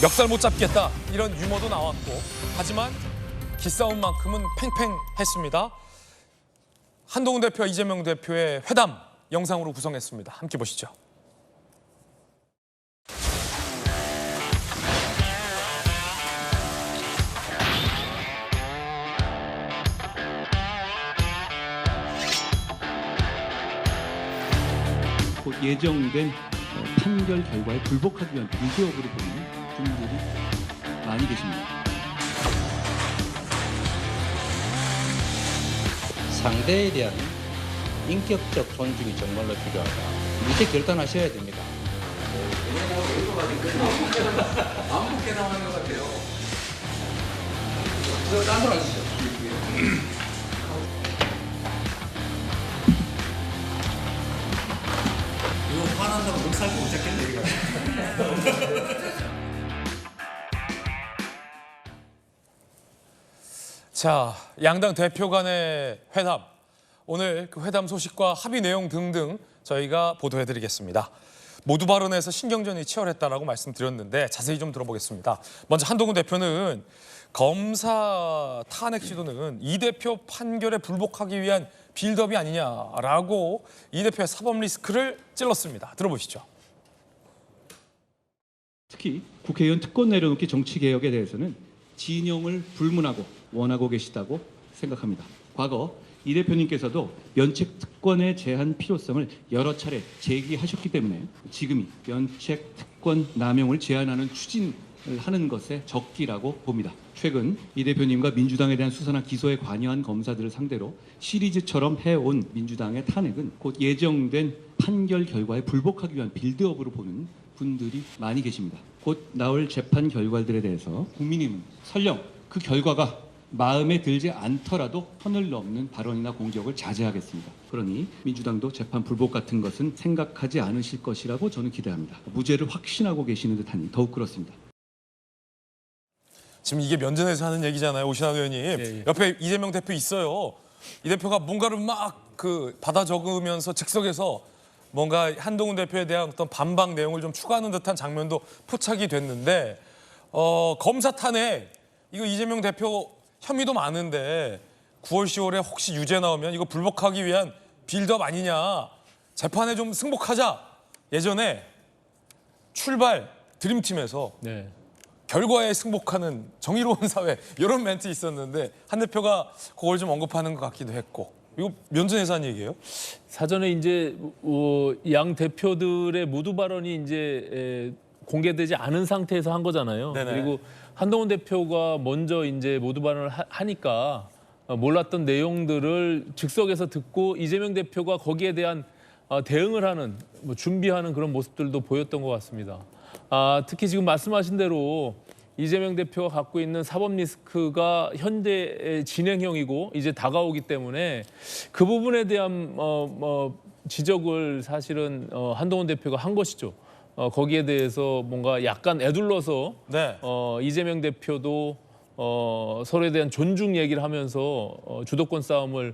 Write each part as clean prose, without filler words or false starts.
멱살 못 잡겠다 이런 유머도 나왔고 하지만 기싸움만큼은 팽팽했습니다. 한동훈 대표와 이재명 대표의 회담 영상으로 구성했습니다. 함께 보시죠. 곧 예정된 판결 결과에 불복하기 위한 비교업으로 보는 분들이 많이 계십니다. 상대에 대한 인격적 존중이 정말로 필요하다. 이제 결단하셔야 됩니다. 아무 개당하는 것 같아요. 저 딴소리 하시죠. 이거 화난다고 묵살 못 잡겠네, 이거. 자, 양당 대표 간의 회담. 오늘 그 회담 소식과 합의 내용 등등 저희가 보도해드리겠습니다. 모두 발언에서 신경전이 치열했다라고 말씀드렸는데 자세히 좀 들어보겠습니다. 먼저 한동훈 대표는 검사 탄핵 시도는 이 대표 판결에 불복하기 위한 빌드업이 아니냐라고 이 대표의 사법 리스크를 찔렀습니다. 들어보시죠. 특히 국회의원 특권 내려놓기 정치개혁에 대해서는 진영을 불문하고 원하고 계시다고 생각합니다. 과거 이 대표님께서도 면책 특권의 제한 필요성을 여러 차례 제기하셨기 때문에 지금이 면책 특권 남용을 제한하는 추진을 하는 것에 적기라고 봅니다. 최근 이 대표님과 민주당에 대한 수사나 기소에 관여한 검사들을 상대로 시리즈처럼 해온 민주당의 탄핵은 곧 예정된 판결 결과에 불복하기 위한 빌드업으로 보는 분들이 많이 계십니다. 곧 나올 재판 결과들에 대해서 국민님은 설령 그 결과가 마음에 들지 않더라도 선을 넘는 발언이나 공격을 자제하겠습니다. 그러니 민주당도 재판 불복 같은 것은 생각하지 않으실 것이라고 저는 기대합니다. 무죄를 확신하고 계시는 듯하니 더욱 그렇습니다. 지금 이게 면전에서 하는 얘기잖아요, 오신환 의원님. 예. 옆에 이재명 대표 있어요. 이 대표가 뭔가를 막 받아 적으면서 즉석에서 뭔가 한동훈 대표에 대한 어떤 반박 내용을 좀 추가하는 듯한 장면도 포착이 됐는데 검사 탄핵 이거 이재명 대표 혐의도 많은데 9월, 10월에 혹시 유죄 나오면 이거 불복하기 위한 빌드업 아니냐. 재판에 좀 승복하자. 예전에 출발 드림팀에서 네. 결과에 승복하는 정의로운 사회 이런 멘트 있었는데 한 대표가 그걸 좀 언급하는 것 같기도 했고 이거 면전에서 한 얘기예요? 사전에 이제 양 대표들의 모두 발언이 이제 공개되지 않은 상태에서 한 거잖아요. 네네. 그리고 한동훈 대표가 먼저 이제 모두 발언을 하니까 몰랐던 내용들을 즉석에서 듣고 이재명 대표가 거기에 대한 대응을 하는 준비하는 그런 모습들도 보였던 것 같습니다. 특히 지금 말씀하신 대로 이재명 대표가 갖고 있는 사법 리스크가 현재 진행형이고 이제 다가오기 때문에 그 부분에 대한 지적을 사실은 한동훈 대표가 한 것이죠. 거기에 대해서 뭔가 약간 애둘러서 네. 이재명 대표도 서로에 대한 존중 얘기를 하면서 주도권 싸움을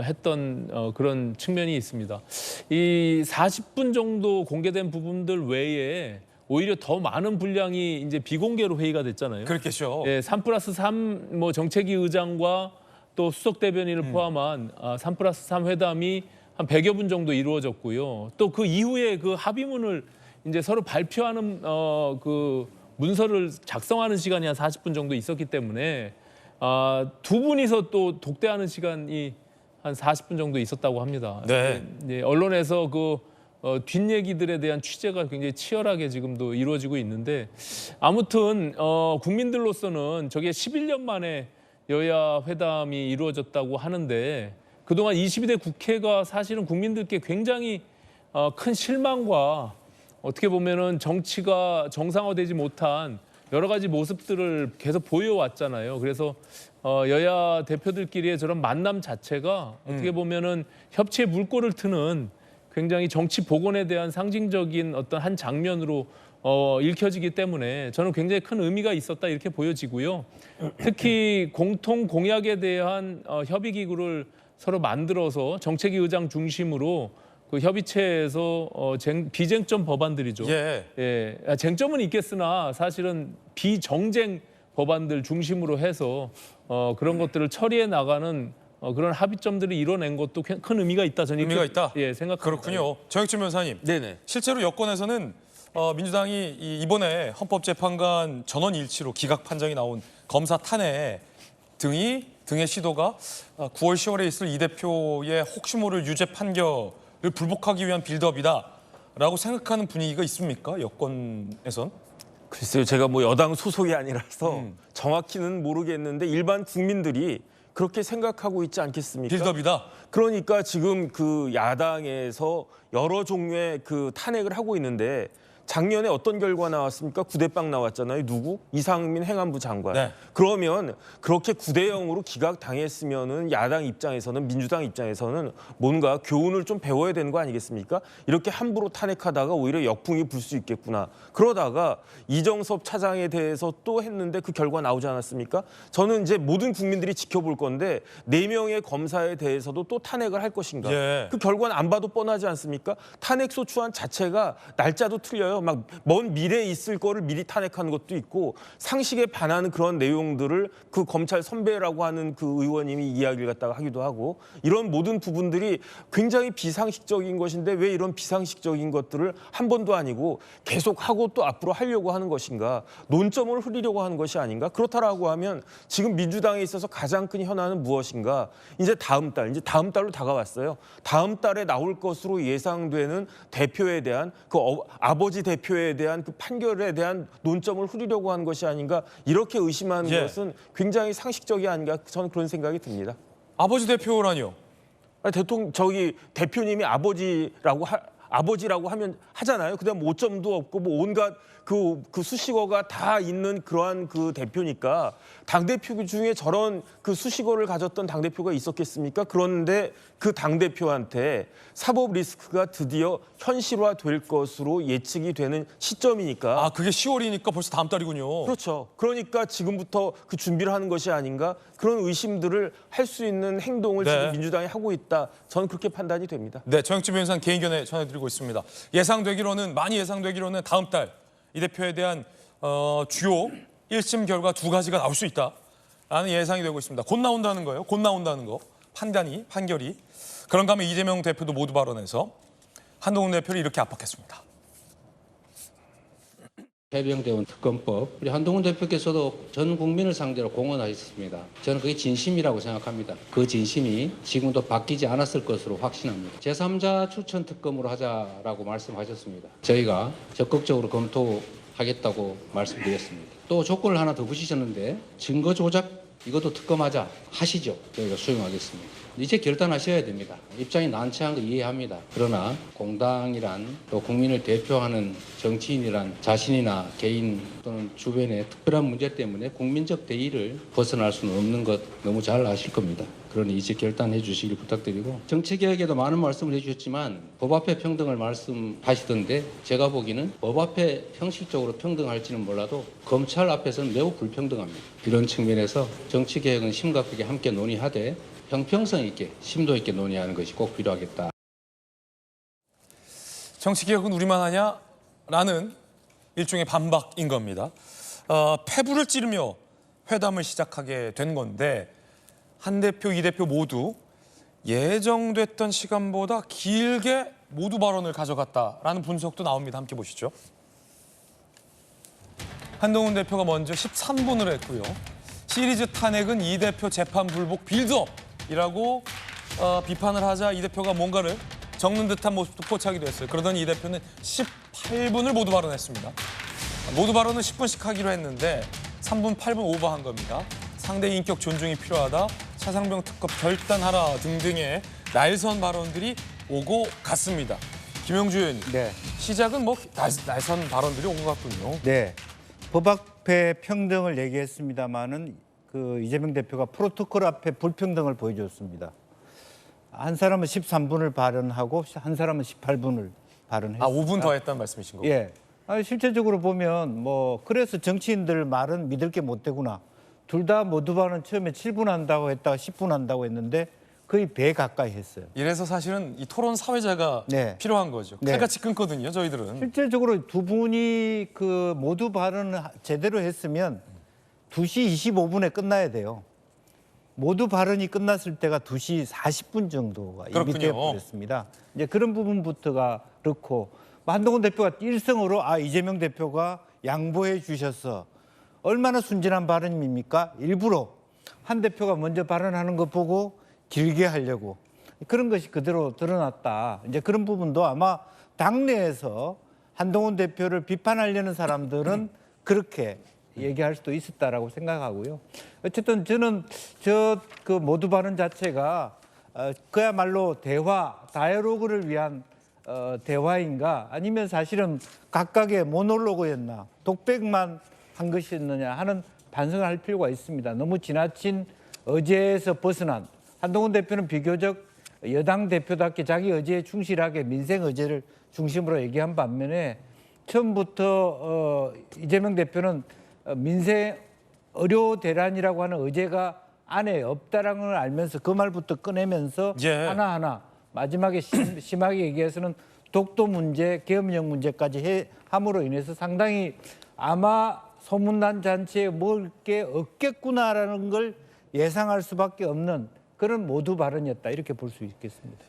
했던 그런 측면이 있습니다. 이 40분 정도 공개된 부분들 외에 오히려 더 많은 분량이 이제 비공개로 회의가 됐잖아요. 그렇겠죠. 예, 3+3 정책위 의장과 또 수석 대변인을 포함한 3+3 회담이 한 100여 분 정도 이루어졌고요. 또 그 이후에 그 합의문을 이제 서로 발표하는 그 문서를 작성하는 시간이 한 40분 정도 있었기 때문에 두 분이서 또 독대하는 시간이 한 40분 정도 있었다고 합니다. 네. 네, 언론에서 그 뒷얘기들에 대한 취재가 굉장히 치열하게 지금도 이루어지고 있는데 아무튼 국민들로서는 저게 11년 만에 여야 회담이 이루어졌다고 하는데 그동안 22대 국회가 사실은 국민들께 굉장히 큰 실망과 어떻게 보면은 정치가 정상화되지 못한 여러 가지 모습들을 계속 보여왔잖아요. 그래서 여야 대표들끼리의 저런 만남 자체가 어떻게 보면은 협치의 물꼬를 트는 굉장히 정치 복원에 대한 상징적인 어떤 한 장면으로 읽혀지기 때문에 저는 굉장히 큰 의미가 있었다 이렇게 보여지고요. 특히 공통 공약에 대한 협의 기구를 서로 만들어서 정책위 의장 중심으로 그 협의체에서 비쟁점 법안들이죠. 예. 쟁점은 있겠으나 사실은 비정쟁 법안들 중심으로 해서 그런 것들을 처리해 나가는 그런 합의점들을 이뤄낸 것도 큰 의미가 있다. 저는 의미가 이렇게, 있다. 예, 생각합니다. 그렇군요. 정혁준 변호사님. 네네. 실제로 여권에서는 민주당이 이번에 헌법재판관 전원 일치로 기각 판정이 나온 검사 탄핵 등의 시도가 9월 10월에 있을 이 대표의 혹시 모를 유죄 판결을 불복하기 위한 빌드업이다라고 생각하는 분위기가 있습니까? 여권에선? 글쎄요, 제가 뭐 여당 소속이 아니라서 정확히는 모르겠는데 일반 국민들이 그렇게 생각하고 있지 않겠습니까? 빌드업이다. 그러니까 지금 그 야당에서 여러 종류의 그 탄핵을 하고 있는데 작년에 어떤 결과 나왔습니까? 9대0 나왔잖아요. 누구? 이상민 행안부 장관. 네. 그러면 그렇게 9대0으로 기각당했으면은 야당 입장에서는 민주당 입장에서는 뭔가 교훈을 좀 배워야 되는 거 아니겠습니까? 이렇게 함부로 탄핵하다가 오히려 역풍이 불 수 있겠구나. 그러다가 이정섭 차장에 대해서 또 했는데 그 결과 나오지 않았습니까? 저는 이제 모든 국민들이 지켜볼 건데 4명의 검사에 대해서도 또 탄핵을 할 것인가? 예. 그 결과는 안 봐도 뻔하지 않습니까? 탄핵 소추안 자체가 날짜도 틀려요. 막 먼 미래에 있을 거를 미리 탄핵하는 것도 있고 상식에 반하는 그런 내용들을 그 검찰 선배라고 하는 그 의원님이 이야기를 갖다가 하기도 하고 이런 모든 부분들이 굉장히 비상식적인 것인데 왜 이런 비상식적인 것들을 한 번도 아니고 계속 하고 또 앞으로 하려고 하는 것인가? 논점을 흐리려고 하는 것이 아닌가? 그렇다라고 하면 지금 민주당에 있어서 가장 큰 현안은 무엇인가? 이제 다음 달로 다가왔어요. 다음 달에 나올 것으로 예상되는 대표에 대한 그 아버지 대표에 대한 그 판결에 대한 논점을 흐리려고 하는 것이 아닌가? 이렇게 의심하는 예. 것은 굉장히 상식적이 아닌가? 저는 그런 생각이 듭니다. 아버지 대표라니요? 대표님이 아버지라고 하면 하잖아요. 그다음 오점도 없고 뭐 온갖 그 수식어가 다 있는 그러한 그 대표니까 당대표 중에 저런 그 수식어를 가졌던 당대표가 있었겠습니까? 그런데 그 당대표한테 사법 리스크가 드디어 현실화될 것으로 예측이 되는 시점이니까 아, 그게 10월이니까 벌써 다음 달이군요. 그렇죠. 그러니까 지금부터 그 준비를 하는 것이 아닌가 그런 의심들을 할 수 있는 행동을 네. 지금 민주당이 하고 있다. 저는 그렇게 판단이 됩니다. 네, 정혁준 변호사는 개인 견해 전해드리고 있습니다. 많이 예상되기로는 다음 달 이 대표에 대한 주요 1심 결과 2가지가 나올 수 있다라는 예상이 되고 있습니다. 곧 나온다는 거예요. 곧 나온다는 거. 판결이. 그런가 하면 이재명 대표도 모두 발언해서 한동훈 대표를 이렇게 압박했습니다. 해병대원 특검법, 우리 한동훈 대표께서도 전 국민을 상대로 공언하셨습니다. 저는 그게 진심이라고 생각합니다. 그 진심이 지금도 바뀌지 않았을 것으로 확신합니다. 제3자 추천 특검으로 하자라고 말씀하셨습니다. 저희가 적극적으로 검토하겠다고 말씀드렸습니다. 또 조건을 하나 더 붙이셨는데 증거 조작 이것도 특검하자 하시죠. 저희가 수용하겠습니다. 이제 결단하셔야 됩니다. 입장이 난처한 거 이해합니다. 그러나 공당이란 또 국민을 대표하는 정치인이란 자신이나 개인 또는 주변의 특별한 문제 때문에 국민적 대의를 벗어날 수는 없는 것 너무 잘 아실 겁니다. 그러니 이제 결단해 주시길 부탁드리고 정치개혁에도 많은 말씀을 해주셨지만 법 앞에 평등을 말씀하시던데 제가 보기에는 법 앞에 형식적으로 평등할지는 몰라도 검찰 앞에서는 매우 불평등합니다. 이런 측면에서 정치개혁은 심각하게 함께 논의하되 형평성 있게 심도 있게 논의하는 것이 꼭 필요하겠다. 정치개혁은 우리만 하냐라는 일종의 반박인 겁니다. 패부를 찌르며 회담을 시작하게 된 건데 한 대표, 이 대표 모두 예정됐던 시간보다 길게 모두 발언을 가져갔다라는 분석도 나옵니다. 함께 보시죠. 한동훈 대표가 먼저 13분을 했고요. 시리즈 탄핵은 이 대표 재판 불복 빌드업이라고 비판을 하자 이 대표가 뭔가를 적는 듯한 모습도 포착이 됐어요. 그러더니 이 대표는 18분을 모두 발언했습니다. 모두 발언은 10분씩 하기로 했는데 3분, 8분 오버한 겁니다. 상대 인격 존중이 필요하다, 차상병 특검 결단하라 등등의 날선 발언들이 오고 갔습니다. 김영주 의원님, 네. 시작은 뭐 날선 발언들이 온 것 같군요. 네. 법 앞에 평등을 얘기했습니다마는 그 이재명 대표가 프로토콜 앞에 불평등을 보여줬습니다. 한 사람은 13분을 발언하고 한 사람은 18분을 발언했습니다. 아, 5분 더 했다는 말씀이신 거고. 예. 실제적으로 보면 뭐 그래서 정치인들 말은 믿을 게 못 되구나. 둘 다 모두 발언 처음에 7분 한다고 했다가 10분 한다고 했는데 거의 배 가까이 했어요. 이래서 사실은 이 토론 사회자가 네. 필요한 거죠. 네. 칼같이 끊거든요, 저희들은. 실제적으로 두 분이 그 모두 발언을 제대로 했으면 2시 25분에 끝나야 돼요. 모두 발언이 끝났을 때가 2시 40분 정도가 이미 그렇군요. 되어버렸습니다. 이제 그런 부분부터가 그렇고 한동훈 대표가 일성으로 이재명 대표가 양보해 주셔서 얼마나 순진한 발언입니까? 일부러 한 대표가 먼저 발언하는 거 보고 길게 하려고 그런 것이 그대로 드러났다. 이제 그런 부분도 아마 당내에서 한동훈 대표를 비판하려는 사람들은 그렇게 얘기할 수도 있었다라고 생각하고요. 어쨌든 저는 그 모두 발언 자체가 그야말로 다이alo그를 위한 대화인가 아니면 사실은 각각의 모놀로그였나 독백만 한 것이었느냐 하는 반성을 할 필요가 있습니다. 너무 지나친 의제에서 벗어난 한동훈 대표는 비교적 여당 대표답게 자기 의제에 충실하게 민생 의제를 중심으로 얘기한 반면에 처음부터 이재명 대표는 민생 의료 대란이라고 하는 의제가 안에 없다라는 걸 알면서 그 말부터 꺼내면서 예. 하나하나 마지막에 심하게 얘기해서는 독도 문제, 계엄령 문제까지 함으로 인해서 상당히 아마 소문난 잔치에 먹을 게 없겠구나라는 걸 예상할 수밖에 없는 그런 모두 발언이었다 이렇게 볼 수 있겠습니다.